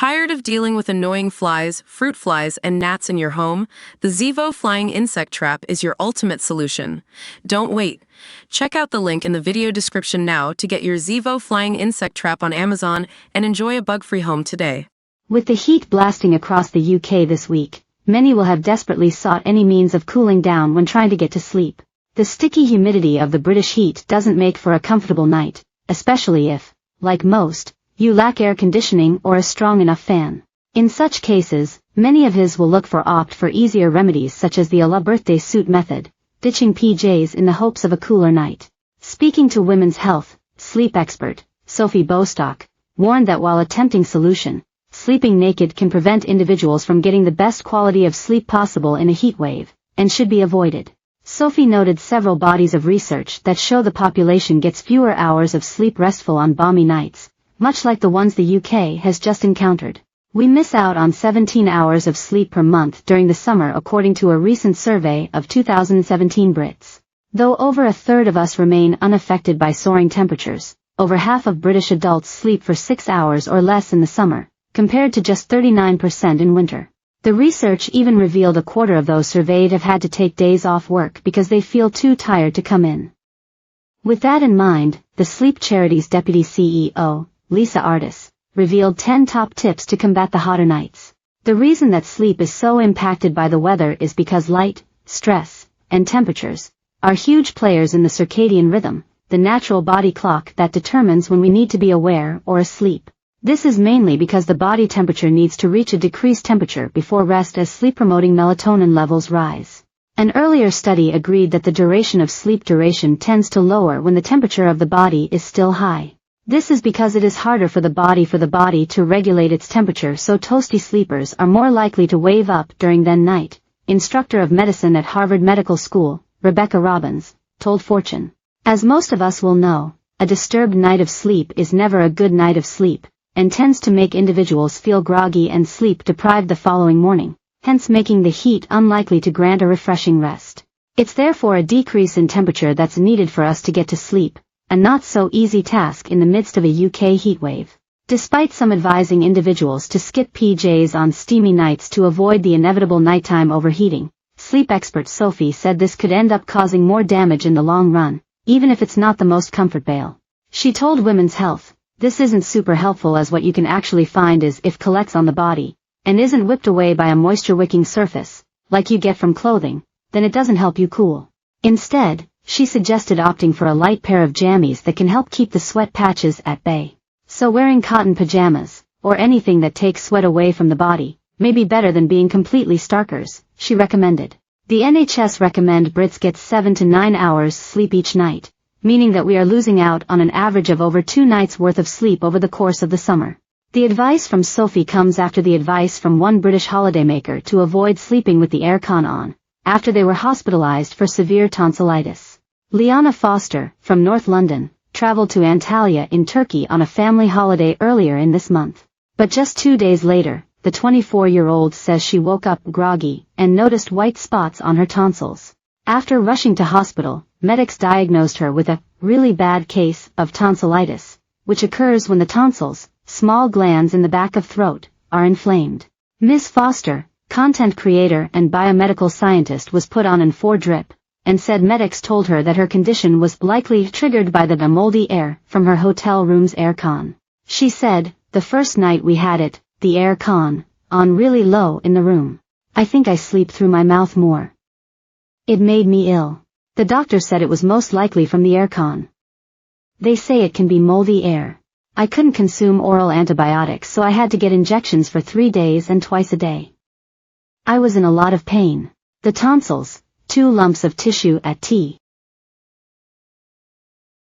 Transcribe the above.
Tired of dealing with annoying flies, fruit flies, and gnats in your home? The Zevo Flying Insect Trap is your ultimate solution. Don't wait. Check out the link in the video description now to get your Zevo Flying Insect Trap on Amazon and enjoy a bug-free home today. With the heat blasting across the UK this week, many will have desperately sought any means of cooling down when trying to get to sleep. The sticky humidity of the British heat doesn't make for a comfortable night, especially if, like most, you lack air conditioning or a strong enough fan. In such cases, many of his will opt for easier remedies such as the a la birthday suit method, ditching PJs in the hopes of a cooler night. Speaking to Women's Health, sleep expert, Sophie Bostock, warned that while a tempting solution, sleeping naked can prevent individuals from getting the best quality of sleep possible in a heat wave, and should be avoided. Sophie noted several bodies of research that show the population gets fewer hours of sleep restful on balmy nights, much like the ones the UK has just encountered. We miss out on 17 hours of sleep per month during the summer according to a recent survey of 2017 Brits. Though over a third of us remain unaffected by soaring temperatures, over half of British adults sleep for 6 hours or less in the summer, compared to just 39% in winter. The research even revealed a quarter of those surveyed have had to take days off work because they feel too tired to come in. With that in mind, the Sleep Charity's deputy CEO, Lisa Artis, revealed 10 top tips to combat the hotter nights. The reason that sleep is so impacted by the weather is because light, stress, and temperatures are huge players in the circadian rhythm, the natural body clock that determines when we need to be aware or asleep. This is mainly because the body temperature needs to reach a decreased temperature before rest as sleep-promoting melatonin levels rise. An earlier study agreed that the duration of sleep duration tends to lower when the temperature of the body is still high. This is because it is harder for the body to regulate its temperature, so toasty sleepers are more likely to wave up during the night. Instructor of medicine at Harvard Medical School, Rebecca Robbins, told Fortune. As most of us will know, a disturbed night of sleep is never a good night of sleep, and tends to make individuals feel groggy and sleep-deprived the following morning, hence making the heat unlikely to grant a refreshing rest. It's therefore a decrease in temperature that's needed for us to get to sleep, a not-so-easy task in the midst of a UK heatwave. Despite some advising individuals to skip PJs on steamy nights to avoid the inevitable nighttime overheating, sleep expert Sophie said this could end up causing more damage in the long run, even if it's not the most comfort bail. She told Women's Health, "This isn't super helpful, as what you can actually find is if collects on the body, and isn't whipped away by a moisture-wicking surface, like you get from clothing, then it doesn't help you cool." Instead, she suggested opting for a light pair of jammies that can help keep the sweat patches at bay. So wearing cotton pajamas, or anything that takes sweat away from the body, may be better than being completely starkers, she recommended. The NHS recommend Brits get 7 to 9 hours sleep each night, meaning that we are losing out on an average of over 2 nights worth of sleep over the course of the summer. The advice from Sophie comes after the advice from one British holidaymaker to avoid sleeping with the aircon on, after they were hospitalized for severe tonsillitis. Liana Foster, from North London, traveled to Antalya in Turkey on a family holiday earlier in this month. But just 2 days later, the 24-year-old says she woke up groggy and noticed white spots on her tonsils. After rushing to hospital, medics diagnosed her with a really bad case of tonsillitis, which occurs when the tonsils, small glands in the back of throat, are inflamed. Ms. Foster, content creator and biomedical scientist, was put on an 4-drip, and said medics told her that her condition was likely triggered by the moldy air from her hotel room's aircon. She said, "The first night we had it, the air-con, on really low in the room. I think I sleep through my mouth more. It made me ill. The doctor said it was most likely from the aircon. They say it can be moldy air. I couldn't consume oral antibiotics, so I had to get injections for 3 days and twice a day. I was in a lot of pain. The tonsils, 2 lumps of tissue at t.